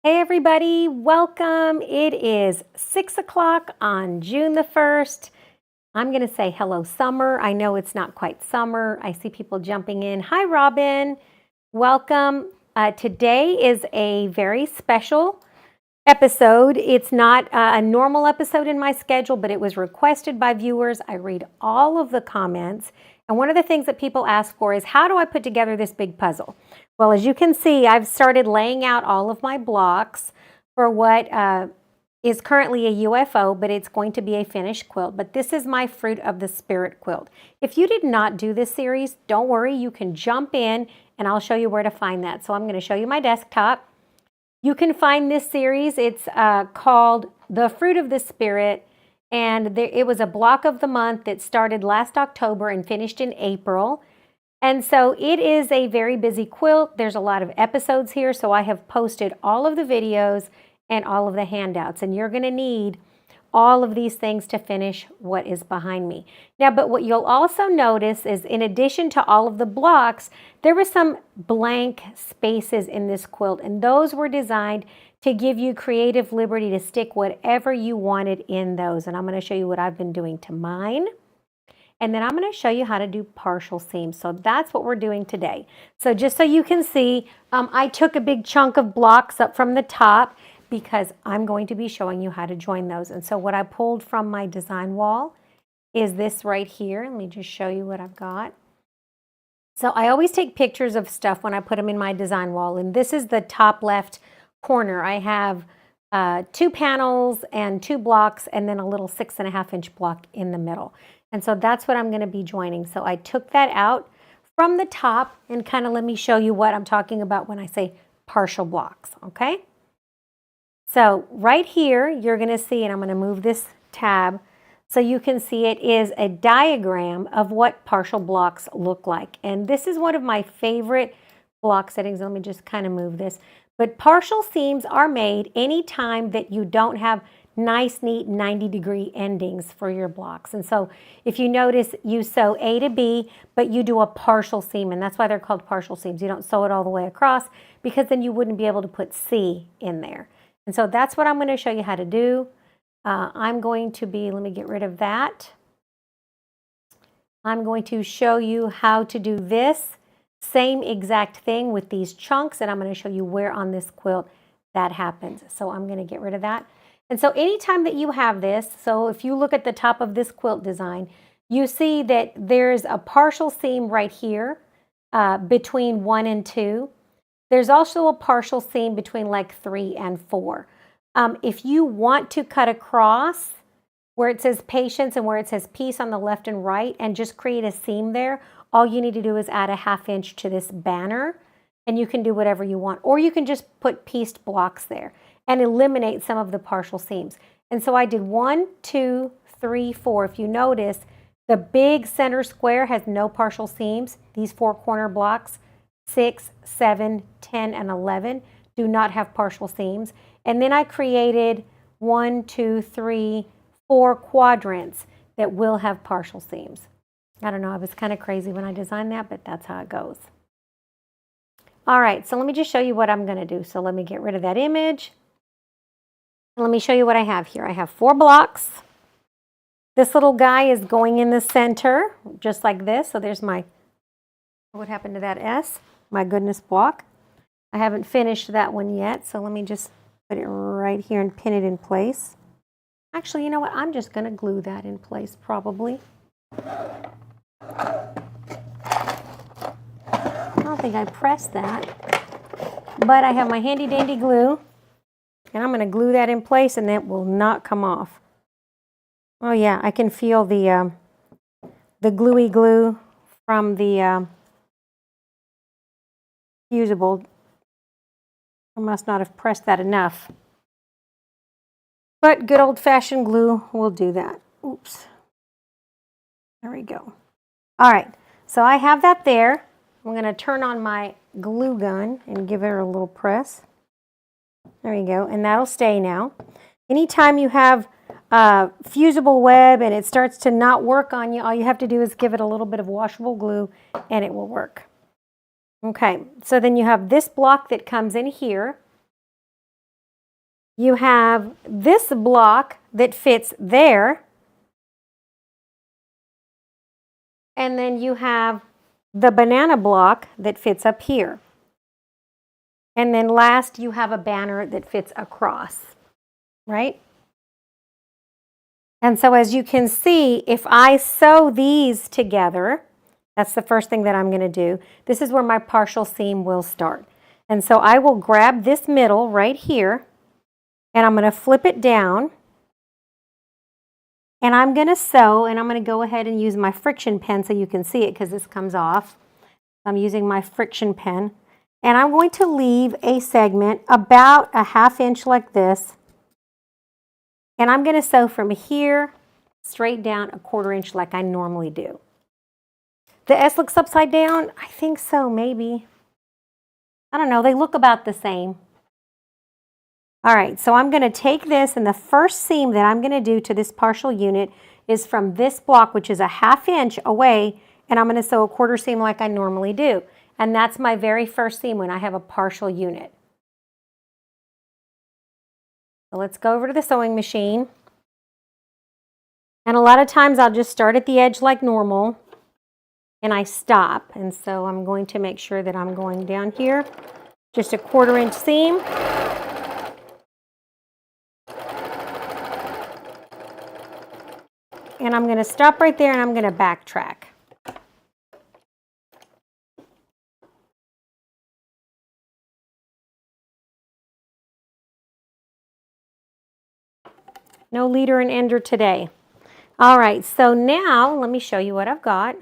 Hey everybody, welcome. It is 6 o'clock on June the 1st. I'm going to say hello summer. I know it's not quite summer. I see people jumping in. Hi Robin, welcome. Today is a very special episode. It's not a normal episode in my schedule, but it was requested by viewers. I read all of the comments. And one of the things that people ask for is, how do I put together this big puzzle? Well, as you can see, I've started laying out all of my blocks for what is currently a UFO, but it's going to be a finished quilt. But this is my Fruit of the Spirit quilt. If you did not do this series, don't worry, you can jump in and I'll show you where to find that. So I'm going to show you my desktop. You can find this series. It's called The Fruit of the Spirit, and it was a block of the month that started last October and finished in April. And so it is a very busy quilt. There's a lot of episodes here, so I have posted all of the videos and all of the handouts, and you're going to need all of these things to finish what is behind me. Now, but what you'll also notice is, in addition to all of the blocks, there were some blank spaces in this quilt, and those were designed to give you creative liberty to stick whatever you wanted in those. And I'm going to show you what I've been doing to mine. And then I'm going to show you how to do partial seams. So that's what we're doing today. So just so you can see, I took a big chunk of blocks up from the top because I'm going to be showing you how to join those. And so what I pulled from my design wall is this right here. Let me just show you what I've got. So I always take pictures of stuff when I put them in my design wall. And this is the top left corner. I have 2 panels and 2 blocks and then a little 6.5-inch block in the middle. And so that's what I'm going to be joining. So I took that out from the top and kind of let me show you what I'm talking about when I say partial blocks, okay? So right here, you're going to see, and I'm going to move this tab so you can see it is a diagram of what partial blocks look like. And this is one of my favorite block settings. Let me just kind of move this. But partial seams are made anytime that you don't have nice, neat 90-degree endings for your blocks. And so if you notice, you sew A to B, but you do a partial seam, and that's why they're called partial seams. You don't sew it all the way across because then you wouldn't be able to put C in there. And so that's what I'm going to show you how to do. I'm going to be, let me get rid of that. I'm going to show you how to do this same exact thing with these chunks, and I'm going to show you where on this quilt that happens. So I'm going to get rid of that. And so anytime that you have this, so if you look at the top of this quilt design, you see that there's a partial seam right here between 1 and 2. There's also a partial seam between like 3 and 4. If you want to cut across where it says patience and where it says peace on the left and right and just create a seam there, all you need to do is add a 1/2 inch to this banner and you can do whatever you want. Or you can just put pieced blocks there and eliminate some of the partial seams. And so I did 1, 2, 3, 4. If you notice, the big center square has no partial seams. These 4 corner blocks, 6, 7, 10, and 11 do not have partial seams. And then I created 1, 2, 3, 4 quadrants that will have partial seams. I don't know, I was kind of crazy when I designed that, but that's how it goes. All right, so let me just show you what I'm going to do. So let me get rid of that image. Let me show you what I have here. I have 4 blocks. This little guy is going in the center, just like this. So there's my, what happened to that S? My goodness block. I haven't finished that one yet, so let me just put it right here and pin it in place. Actually, you know what? I'm just going to glue that in place, probably. I don't think I pressed that, but I have my handy dandy glue. And I'm going to glue that in place and that will not come off. Oh yeah, I can feel the gluey glue from the fusible. I must not have pressed that enough. But good old-fashioned glue will do that. Oops. There we go. All right, so I have that there. I'm going to turn on my glue gun and give it a little press. There you go, and that'll stay now. Anytime you have fusible web and it starts to not work on you, all you have to do is give it a little bit of washable glue and it will work. Okay, so then you have this block that comes in here. You have this block that fits there. And then you have the banana block that fits up here. And then last, you have a banner that fits across, right? And so as you can see, if I sew these together, that's the first thing that I'm going to do. This is where my partial seam will start. And so I will grab this middle right here, and I'm going to flip it down. And I'm going to sew, and I'm going to go ahead and use my friction pen so you can see it because this comes off. I'm using my friction pen. And I'm going to leave a segment about a 1/2 inch like this. And I'm going to sew from here straight down a 1/4 inch like I normally do. The S looks upside down? I think so, maybe. I don't know, they look about the same. All right, so I'm going to take this, and the first seam that I'm going to do to this partial unit is from this block, which is a 1/2 inch away, and I'm going to sew a 1/4 seam like I normally do. And that's my very first seam when I have a partial unit. So let's go over to the sewing machine. And a lot of times I'll just start at the edge like normal, and I stop. And so I'm going to make sure that I'm going down here, just a 1/4 inch seam. And I'm going to stop right there, and I'm going to backtrack. No leader and ender today. All right, so now let me show you what I've got.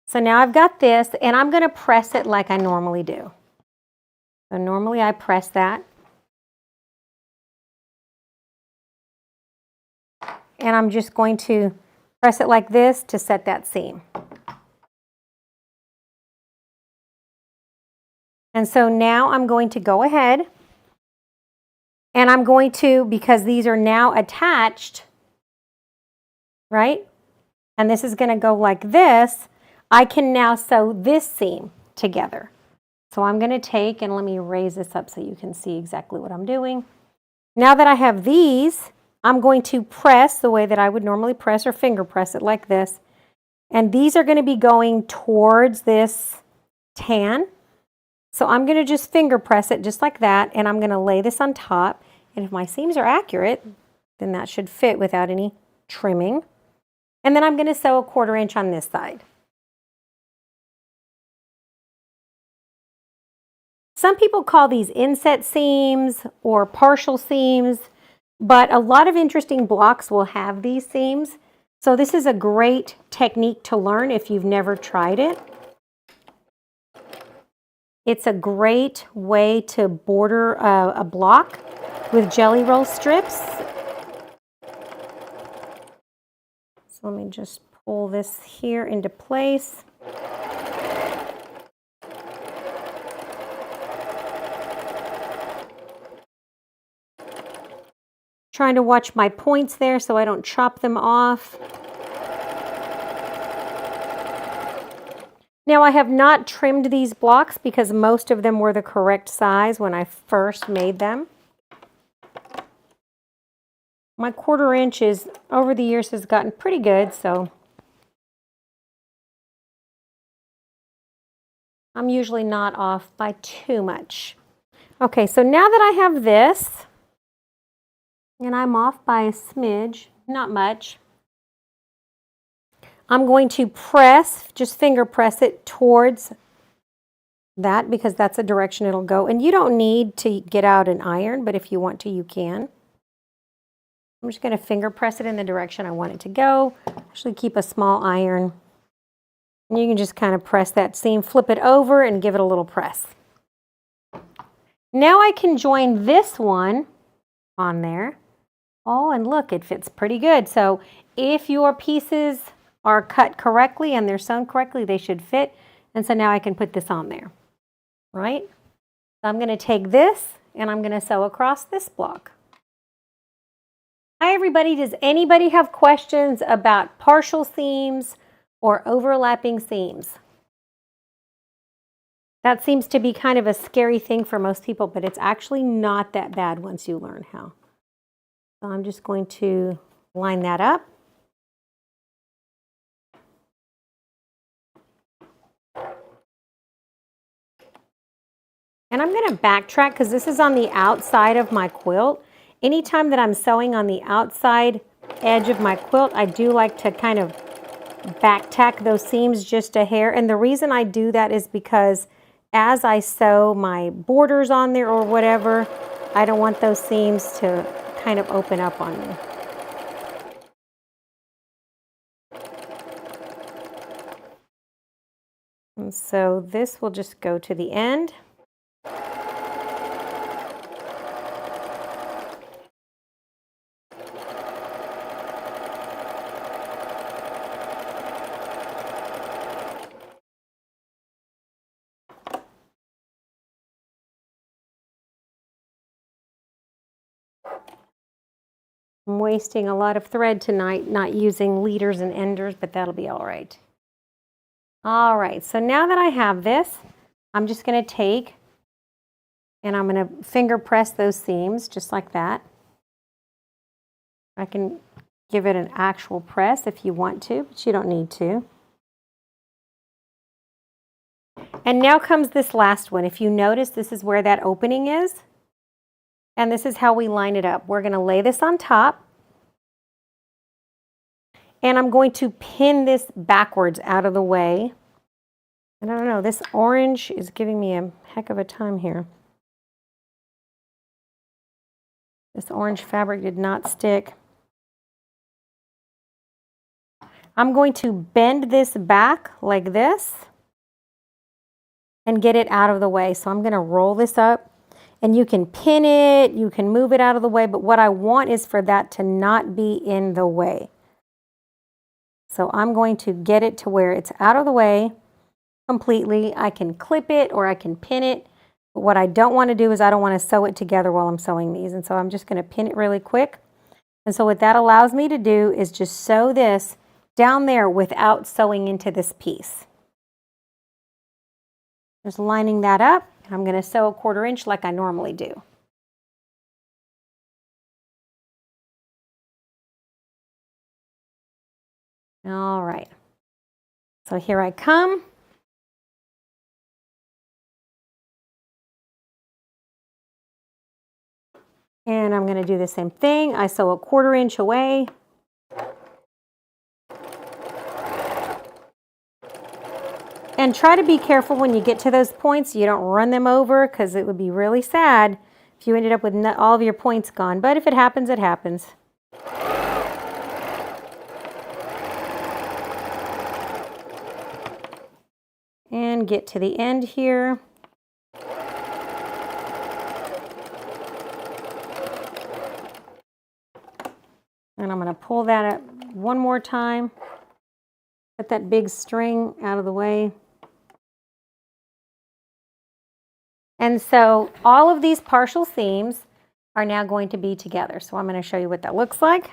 So now I've got this, and I'm going to press it like I normally do. So normally I press that. And I'm just going to press it like this to set that seam. And so now I'm going to go ahead, and I'm going to, because these are now attached, right? And this is going to go like this, I can now sew this seam together. So I'm going to take, and let me raise this up so you can see exactly what I'm doing. Now that I have these, I'm going to press the way that I would normally press, or finger press it like this. And these are going to be going towards this tan. So I'm going to just finger press it just like that, and I'm going to lay this on top. And if my seams are accurate, then that should fit without any trimming. And then I'm going to sew a 1/4 inch on this side. Some people call these inset seams or partial seams, but a lot of interesting blocks will have these seams. So this is a great technique to learn if you've never tried it. It's a great way to border a block with jelly roll strips. So let me just pull this here into place. Trying to watch my points there so I don't chop them off. Now I have not trimmed these blocks because most of them were the correct size when I first made them. My 1/4 inch is, over the years, has gotten pretty good, so I'm usually not off by too much. Okay, so now that I have this, and I'm off by a smidge, not much, I'm going to press, just finger press it towards that because that's the direction it'll go. And you don't need to get out an iron, but if you want to, you can. I'm just going to finger press it in the direction I want it to go. Actually keep a small iron. And you can just kind of press that seam, flip it over, and give it a little press. Now I can join this one on there. Oh, and look, it fits pretty good. So if your pieces are cut correctly and they're sewn correctly, they should fit. And so now I can put this on there, right? So I'm going to take this, and I'm going to sew across this block. Hi, everybody. Does anybody have questions about partial seams or overlapping seams? That seems to be kind of a scary thing for most people, but it's actually not that bad once you learn how. So I'm just going to line that up. And I'm going to backtrack because this is on the outside of my quilt. Anytime that I'm sewing on the outside edge of my quilt, I do like to kind of back tack those seams just a hair. And the reason I do that is because as I sew my borders on there or whatever, I don't want those seams to kind of open up on me. And so this will just go to the end. I'm wasting a lot of thread tonight, not using leaders and enders, but that'll be all right. All right, so now that I have this, I'm just going to take and I'm going to finger press those seams just like that. I can give it an actual press if you want to, but you don't need to. And now comes this last one. If you notice, this is where that opening is. And this is how we line it up. We're going to lay this on top. And I'm going to pin this backwards out of the way. And I don't know, this orange is giving me a heck of a time here. This orange fabric did not stick. I'm going to bend this back like this and get it out of the way. So I'm going to roll this up. And you can pin it, you can move it out of the way, but what I want is for that to not be in the way. So I'm going to get it to where it's out of the way completely. I can clip it or I can pin it. But what I don't want to do is I don't want to sew it together while I'm sewing these. And so I'm just going to pin it really quick. And so what that allows me to do is just sew this down there without sewing into this piece. Just lining that up. I'm going to sew 1/4 inch like I normally do. All right. So here I come. And I'm going to do the same thing. I sew 1/4 inch away. And try to be careful when you get to those points. You don't run them over because it would be really sad if you ended up with all of your points gone. But if it happens, it happens. And get to the end here. And I'm going to pull that up one more time. Get that big string out of the way. And so all of these partial seams are now going to be together. So I'm going to show you what that looks like.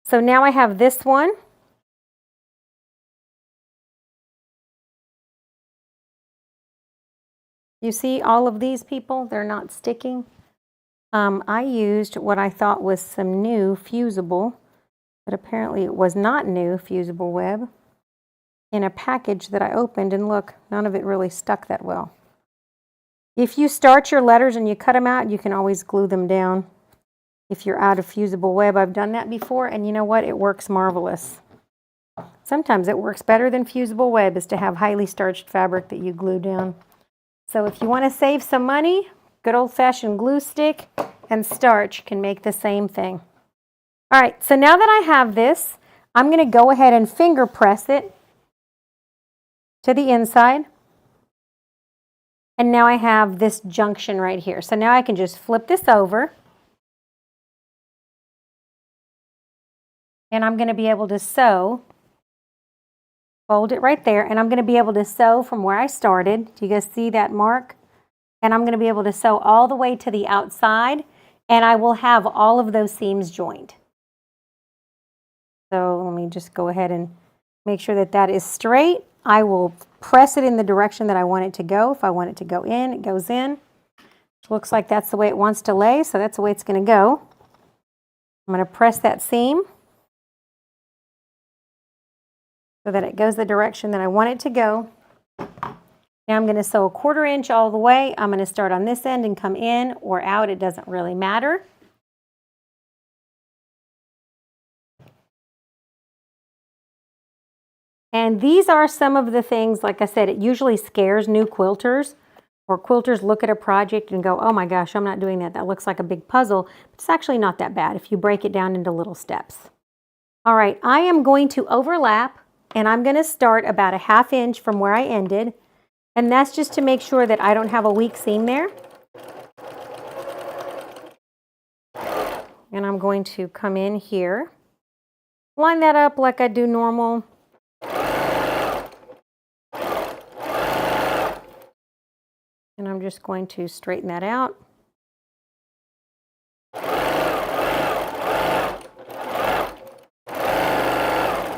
So now I have this one. You see all of these people, they're not sticking. I used what I thought was some new fusible, but apparently it was not new fusible web in a package that I opened, and look, none of it really stuck that well. If you start your letters and you cut them out, you can always glue them down. If you're out of fusible web, I've done that before, and you know what? It works marvelous. Sometimes it works better than fusible web is to have highly starched fabric that you glue down. So if you want to save some money, good old-fashioned glue stick and starch can make the same thing. All right, so now that I have this, I'm going to go ahead and finger press it to the inside. And now I have this junction right here. So now I can just flip this over. And I'm going to be able to sew, fold it right there, and I'm going to be able to sew from where I started. Do you guys see that mark? And I'm going to be able to sew all the way to the outside, and I will have all of those seams joined. So let me just go ahead and make sure that that is straight. I will press it in the direction that I want it to go. If I want it to go in, it goes in. Looks like that's the way it wants to lay, so that's the way it's going to go. I'm going to press that seam so that it goes the direction that I want it to go. Now I'm going to sew a 1/4 inch all the way. I'm going to start on this end and come in or out. It doesn't really matter. And these are some of the things, like I said, it usually scares new quilters, or quilters look at a project and go, oh my gosh, I'm not doing that. That looks like a big puzzle. But it's actually not that bad if you break it down into little steps. All right, I am going to overlap, and I'm going to start about a 1/2 inch from where I ended. And that's just to make sure that I don't have a weak seam there. And I'm going to come in here, line that up like I do normal. And I'm just going to straighten that out.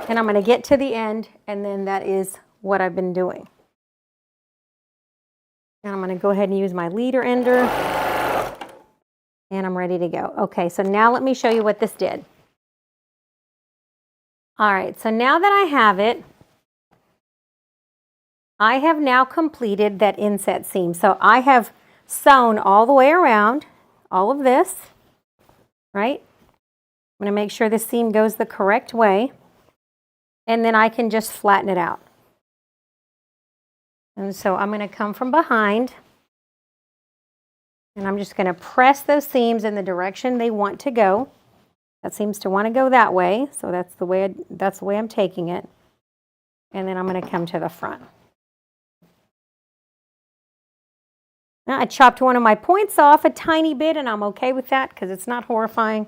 And I'm going to get to the end, and then that is what I've been doing. And I'm going to go ahead and use my leader ender. And I'm ready to go. Okay, so now let me show you what this did. All right, so now that I have it, I have now completed that inset seam. So I have sewn all the way around all of this, right? I'm going to make sure the seam goes the correct way, and then I can just flatten it out. And so I'm going to come from behind, and I'm just going to press those seams in the direction they want to go. That seems to want to go that way, so that's the way I'm taking it. And then I'm going to come to the front. Now, I chopped one of my points off a tiny bit, and I'm okay with that because it's not horrifying.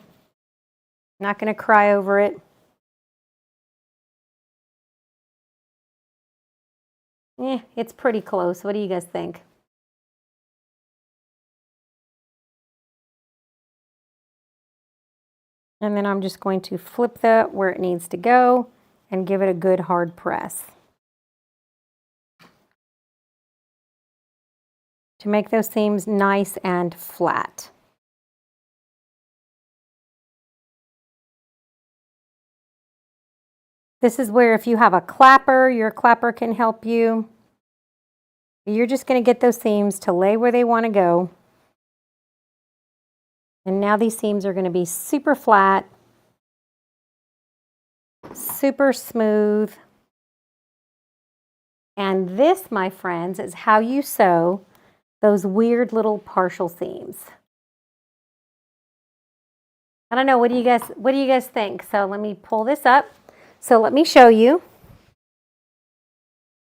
I'm not going to cry over it. It's pretty close. What do you guys think? And then I'm just going to flip that where it needs to go and give it a good hard press to make those seams nice and flat. This is where if you have a clapper, your clapper can help you. You're just going to get those seams to lay where they want to go. And now these seams are going to be super flat, super smooth. And this, my friends, is how you sew those weird little partial seams. I don't know, what do you guys think? So let me pull this up. So let me show you.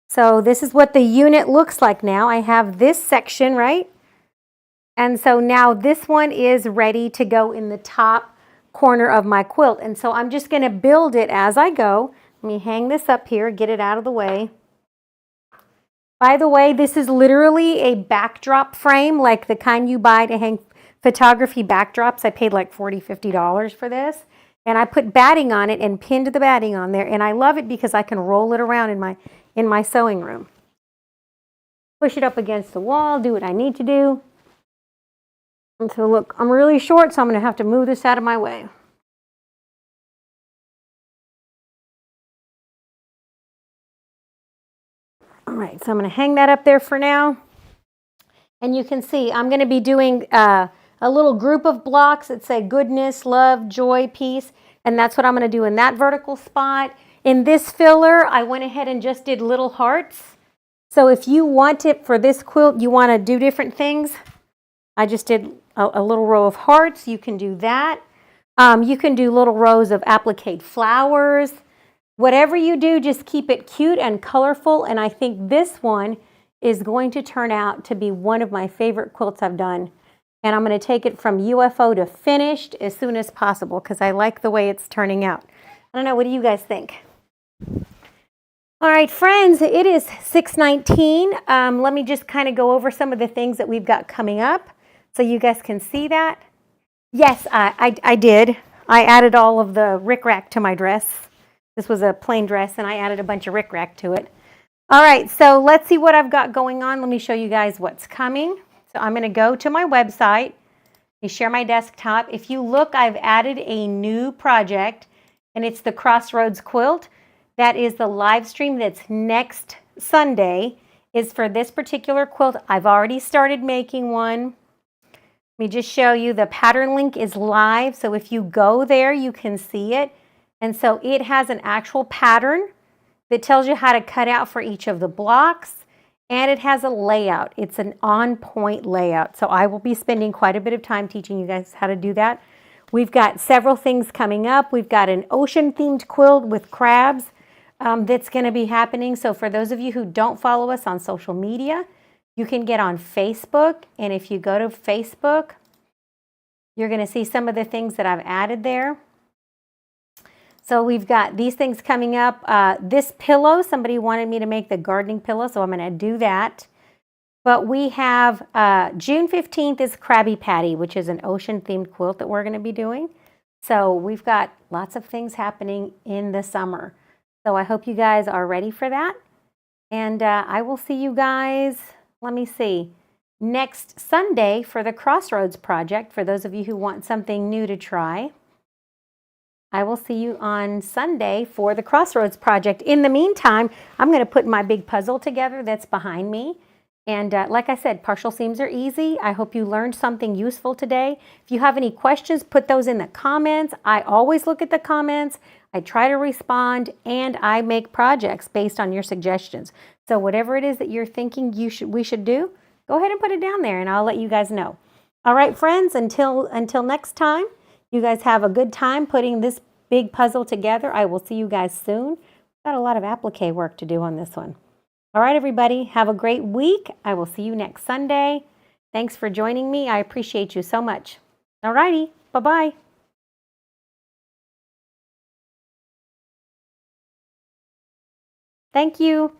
So this is what the unit looks like now. I have this section, right? And so now this one is ready to go in the top corner of my quilt. And so I'm just going to build it as I go. Let me hang this up here, get it out of the way. By the way, this is literally a backdrop frame, like the kind you buy to hang photography backdrops. I paid like $40, $50 for this. And I put batting on it and pinned the batting on there. And I love it because I can roll it around in my sewing room. Push it up against the wall, do what I need to do. And so look, I'm really short, so I'm going to have to move this out of my way. All right, so I'm going to hang that up there for now. And you can see I'm going to be doing a little group of blocks that say goodness, love, joy, peace. And that's what I'm going to do in that vertical spot. In this filler, I went ahead and just did little hearts. So if you want it for this quilt, you want to do different things. I just did a little row of hearts. You can do that. You can do little rows of applique flowers. Whatever you do, just keep it cute and colorful. And I think this one is going to turn out to be one of my favorite quilts I've done. And I'm going to take it from UFO to finished as soon as possible because I like the way it's turning out. I don't know, what do you guys think? All right, friends, it is 6:19. Let me just kind of go over some of the things that we've got coming up so you guys can see that. Yes, I did. I added all of the rickrack to my dress. This was a plain dress, and I added a bunch of rickrack to it. All right, so let's see what I've got going on. Let me show you guys what's coming. So I'm going to go to my website. Let me share my desktop. If you look, I've added a new project, and it's the Crossroads quilt. That is the live stream that's next Sunday, is for this particular quilt. I've already started making one. Let me just show you the pattern link is live. So if you go there, you can see it. And so it has an actual pattern that tells you how to cut out for each of the blocks. And it has a layout. It's an on-point layout. So I will be spending quite a bit of time teaching you guys how to do that. We've got several things coming up. We've got an ocean-themed quilt with crabs that's going to be happening. So for those of you who don't follow us on social media, you can get on Facebook. And if you go to Facebook, you're going to see some of the things that I've added there. So we've got these things coming up. This pillow, somebody wanted me to make the gardening pillow, so I'm going to do that. But we have June 15th is Krabby Patty, which is an ocean-themed quilt that we're going to be doing. So we've got lots of things happening in the summer. So I hope you guys are ready for that. And I will see you guys, let me see, next Sunday for the Crossroads project, for those of you who want something new to try. I will see you on Sunday for the Crossroads project. In the meantime, I'm going to put my big puzzle together that's behind me. And like I said, partial seams are easy. I hope you learned something useful today. If you have any questions, put those in the comments. I always look at the comments. I try to respond, and I make projects based on your suggestions. So whatever it is that you're thinking we should do, go ahead and put it down there, and I'll let you guys know. All right, friends, until next time. You guys have a good time putting this big puzzle together. I will see you guys soon. Got a lot of applique work to do on this one. All right, everybody, have a great week. I will see you next Sunday. Thanks for joining me. I appreciate you so much. All righty, bye-bye. Thank you.